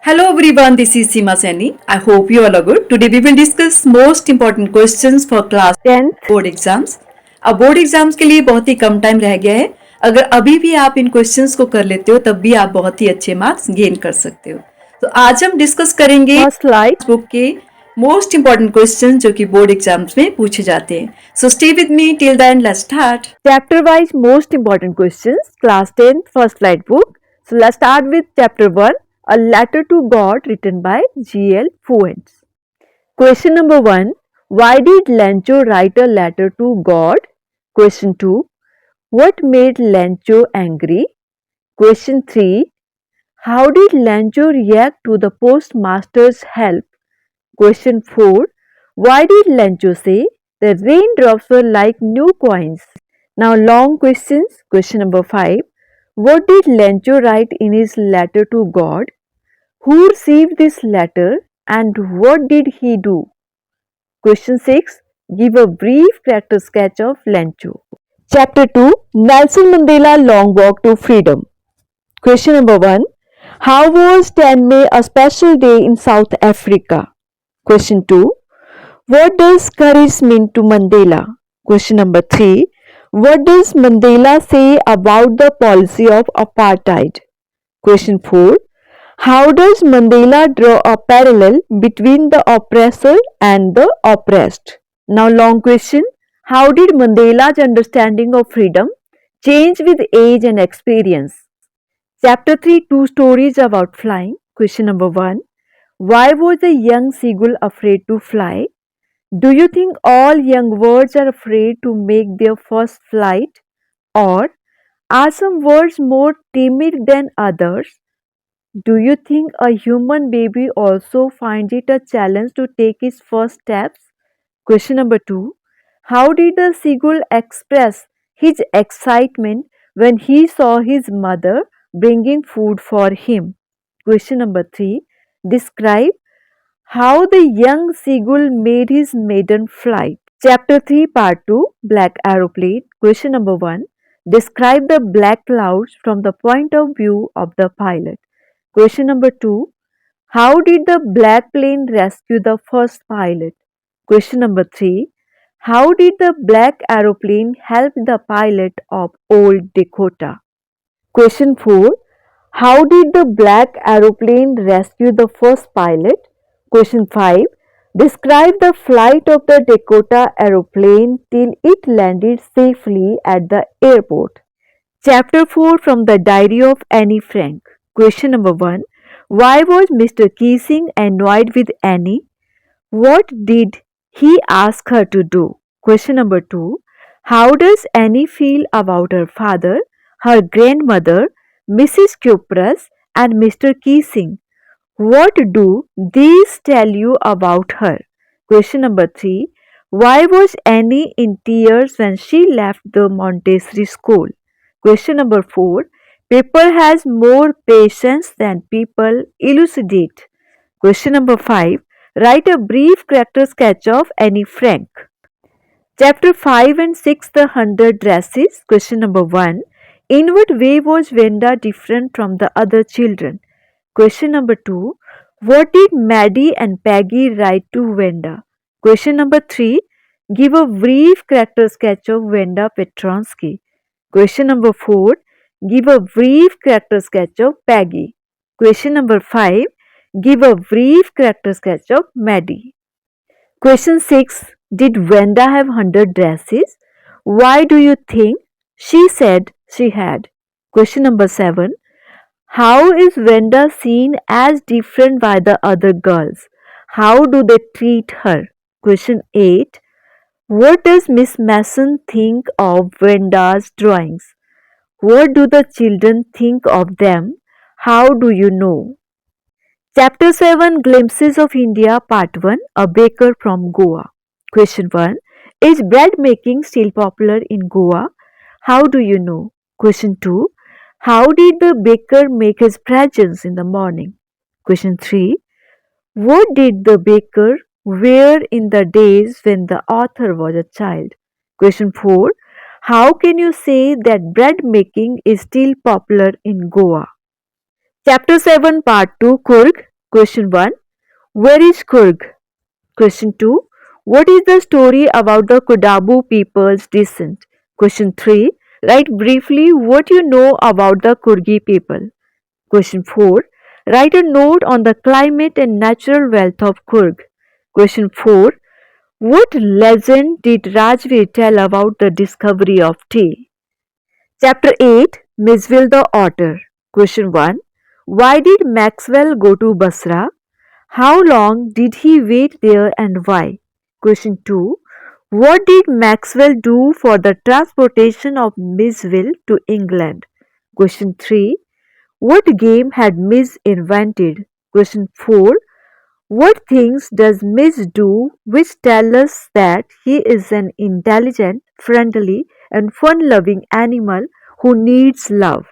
Hello everyone, this is Seema Saini. I hope you all are good. Today we will discuss most important questions for class 10th board exams. अब board exams के लिए बहुत ही कम time रह गया है. अगर अभी भी आप इन क्वेश्चंस को कर लेते हो तब भी आप बहुत ही अच्छे मार्क्स गेन कर सकते हो. तो आज हम डिस्कस करेंगे स्लाइड बुक के मोस्ट इंपॉर्टेंट क्वेश्चन जो कि बोर्ड एग्जाम्स में पूछे जाते हैं. So stay with me till the end. Let's start. Chapter wise most important questions class 10 first slide book. So let's start with chapter 1. A Letter to God written by G.L. Fuentes. Question number 1. Why did Lencho write a letter to God? Question 2. What made Lencho angry? Question 3. How did Lencho react to the postmaster's help? Question 4. Why did Lencho say the raindrops were like new coins? Now long questions. Question number 5. What did Lencho write in his letter to God? Who received this letter and what did he do? Question 6. Give a brief character sketch of Lencho. Chapter 2. Nelson Mandela Long Walk to Freedom. Question number 1. How was 10 May a special day in South Africa? Question 2. What does courage mean to Mandela? Question number 3. What does Mandela say about the policy of apartheid? Question 4. How does Mandela draw a parallel between the oppressor and the oppressed? Now long question. How did Mandela's understanding of freedom change with age and experience? Chapter 3. Two stories about flying. Question number 1. Why was the young seagull afraid to fly? Do you think all young birds are afraid to make their first flight? Or are some birds more timid than others? Do you think a human baby also finds it a challenge to take its first steps? Question number 2. How did the seagull express his excitement when he saw his mother bringing food for him? Question number 3. Describe how the young seagull made his maiden flight. Chapter 3 Part 2 Black Aeroplane. Question number 1. Describe the black clouds from the point of view of the pilot. Question number 2. How did the black plane rescue the first pilot? Question number 3. How did the black aeroplane help the pilot of Old Dakota? Question 4. How did the black aeroplane rescue the first pilot? Question 5. Describe the flight of the Dakota aeroplane till it landed safely at the airport. Chapter 4 from the Diary of Annie Frank. Question number 1. Why was Mr. Keesing annoyed with Annie? What did he ask her to do? Question number 2. How does Annie feel about her father, her grandmother, Mrs. Kypros, and Mr. Keesing? What do these tell you about her? Question number 3. Why was Annie in tears when she left the Montessori school? Question number 4. Paper has more patience than people elucidate. Question number 5. Write a brief character sketch of Annie Frank. Chapter 5 and 6 The 100 Dresses. Question number 1. In what way was Wenda different from the other children? Question number 2. What did Maddie and Peggy write to Wenda? Question number 3. Give a brief character sketch of Wenda Petronsky. Question number 4. Give a brief character sketch of Peggy. Question number 5. Give a brief character sketch of Maddie. Question 6. Did Wenda have 100 dresses? Why do you think she said she had? Question number 7. How is Wenda seen as different by the other girls? How do they treat her? Question 8. What does Miss Mason think of Wenda's drawings? What do the children think of them? How do you know? Chapter 7 Glimpses of India Part 1 A Baker from Goa. Question 1. Is bread making still popular in Goa? How do you know? Question 2. How did the baker make his presents in the morning? Question 3. What did the baker wear in the days when the author was a child? Question 4. How can you say that bread making is still popular in Goa? Chapter 7 Part 2 Coorg. Question 1. Where is Coorg? Question 2. What is the story about the Kodabu people's descent? Question 3. Write briefly what you know about the Coorgi people. Question 4. Write a note on the climate and natural wealth of Coorg. Question 4. What legend did Rajveer tell about the discovery of tea? Chapter 8. Mijbil the Otter. Question 1. Why did Maxwell go to Basra? How long did he wait there and why? Question 2. What did Maxwell do for the transportation of Mijbil to England? Question 3. What game had Miz invented? Question 4. What things does Miz do which tell us that he is an intelligent, friendly, and fun-loving animal who needs love?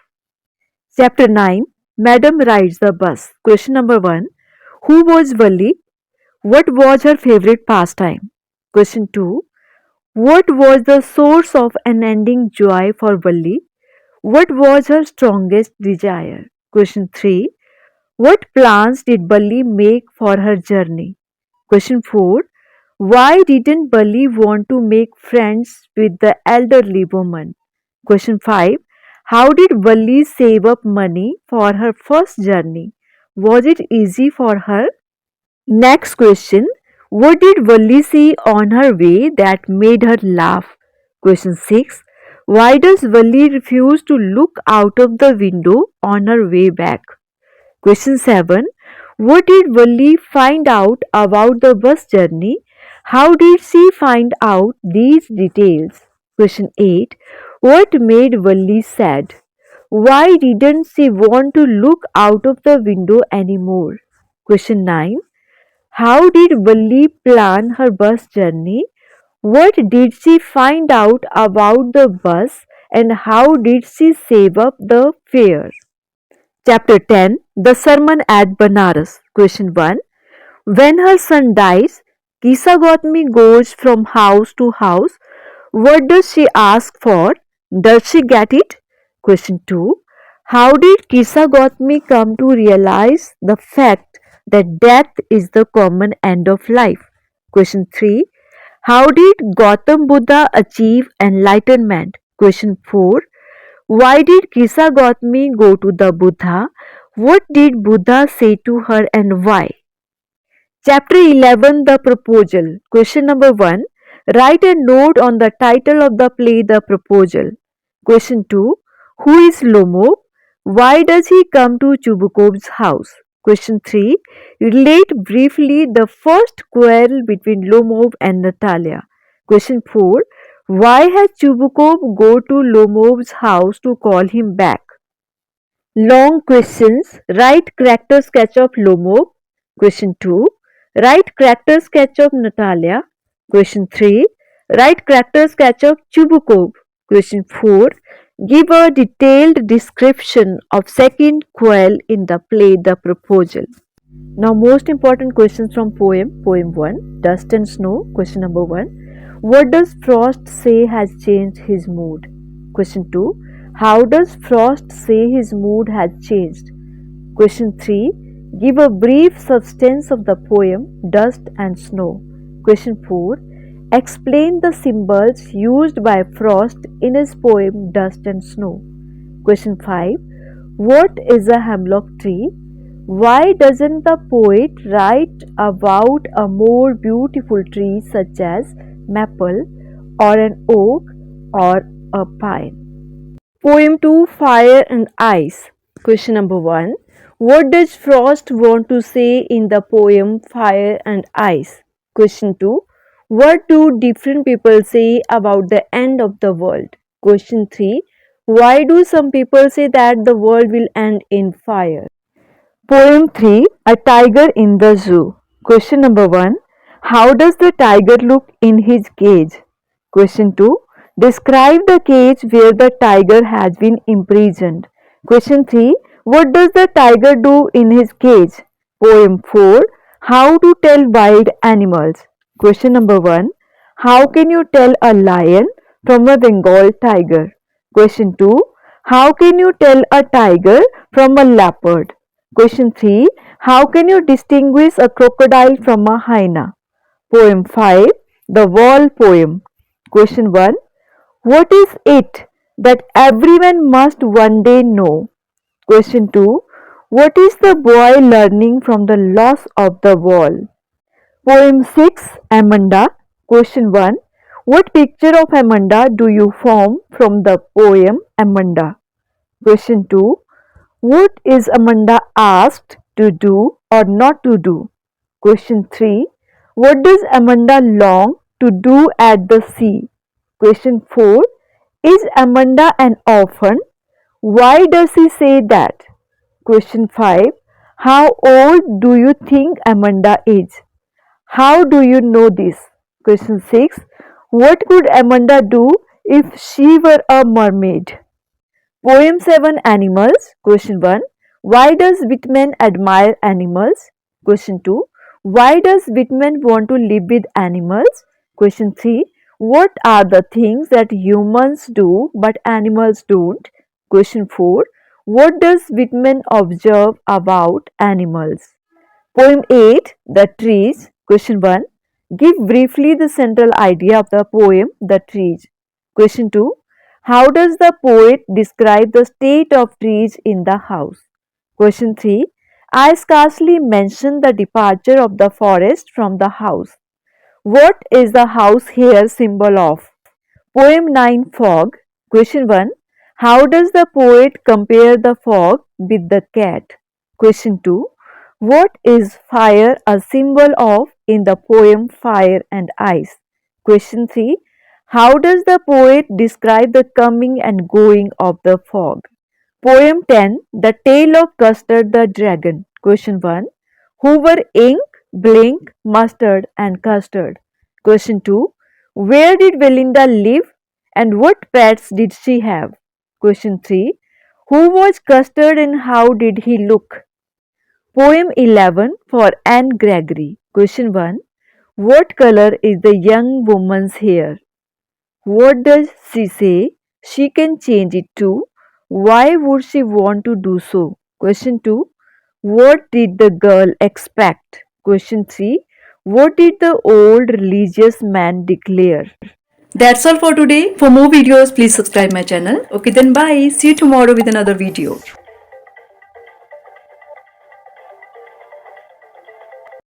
Chapter 9. Madam rides the bus. Question number 1. Who was Valli? What was her favorite pastime? Question 2. What was the source of unending joy for Valli? What was her strongest desire? Question 3. What plans did Valli make for her journey? Question 4. Why didn't Valli want to make friends with the elderly woman? Question 5. How did Valli save up money for her first journey? Was it easy for her? Next question. What did Valli see on her way that made her laugh? Question 6. Why does Valli refuse to look out of the window on her way back? Question 7. What did Valli find out about the bus journey? How did she find out these details? Question 8. What made Valli sad? Why didn't she want to look out of the window anymore? Question 9. How did Valli plan her bus journey? What did she find out about the bus and how did she save up the fare? Chapter 10. The Sermon at Banaras. Question 1. When her son dies, Kisa Gautami goes from house to house. What does she ask for? Does she get it? Question 2. How did Kisa Gautami come to realize the fact that death is the common end of life? Question 3. How did Gautam Buddha achieve enlightenment? Question 4. Why did Kisa Gautami go to the Buddha? What did Buddha say to her and why? Chapter 11. The Proposal. Question number 1. Write a note on the title of the play The Proposal. Question 2. Who is Lomo? Why does he come to Chubukov's house? Question 3. Relate briefly the first quarrel between Lomov and Natalia. Question 4. Why has Chubukov go to Lomov's house to call him back? Long questions. Write character sketch of Lomov. Question 2. Write character sketch of Natalia. Question 3. Write character sketch of Chubukov. Question 4. Give a detailed description of second quarrel in the play The Proposal. Now most important questions from poem. Poem 1. Dust and Snow. Question number 1. What does Frost say has changed his mood? Question 2. How does Frost say his mood has changed? Question 3. Give a brief substance of the poem Dust and Snow. Question 4. Explain the symbols used by Frost in his poem Dust and Snow. Question 5. What is a hemlock tree? Why doesn't the poet write about a more beautiful tree such as maple or an oak or a pine? Poem 2. Fire and Ice. Question number 1. What does Frost want to say in the poem Fire and Ice? Question 2. What do different people say about the end of the world? Question 3. Why do some people say that the world will end in fire? Poem 3. A Tiger in the Zoo. Question number 1. How does the tiger look in his cage? Question 2. Describe the cage where the tiger has been imprisoned. Question 3. What does the tiger do in his cage? Poem 4. How to tell wild animals. Question number 1. How can you tell a lion from a Bengal tiger? Question 2. How can you tell a tiger from a leopard? Question 3. How can you distinguish a crocodile from a hyena? Poem 5. The Wall Poem. Question 1. What is it that everyone must one day know? Question 2. What is the boy learning from the loss of the wall? Poem 6. Amanda. Question 1. What picture of Amanda do you form from the poem Amanda? Question 2. What is Amanda asked to do or not to do? Question 3. What does Amanda long to do at the sea? Question 4. Is Amanda an orphan? Why does he say that? Question 5. How old do you think Amanda is? How do you know this? Question 6. What could Amanda do if she were a mermaid? Poem 7. Animals. Question 1. Why does Whitman admire animals? Question 2. Why does Whitman want to live with animals? Question 3. What are the things that humans do but animals don't? Question 4. What does Whitman observe about animals? Poem 8. The Trees. Question 1. Give briefly the central idea of the poem The Trees. Question 2. How does the poet describe the state of trees in the house? Question 3. I scarcely mention the departure of the forest from the house. What is the house here symbol of? Poem 9. Fog. Question 1. How does the poet compare the fog with the cat? Question 2. What is fire a symbol of in the poem Fire and Ice? Question 3. How does the poet describe the coming and going of the fog? Poem 10. The Tale of Custard the Dragon. Question 1. Who were ink, blink, mustard and custard? Question 2. Where did Belinda live and what pets did she have? Question 3. Who was Custard and how did he look? Poem 11 for Anne Gregory. Question 1. What color is the young woman's hair? What does she say? She can change it too. Why would she want to do so? Question 2. What did the girl expect? Question 3. What did the old religious man declare? That's all for today. For more videos, please subscribe my channel. Okay, then bye. See you tomorrow with another video.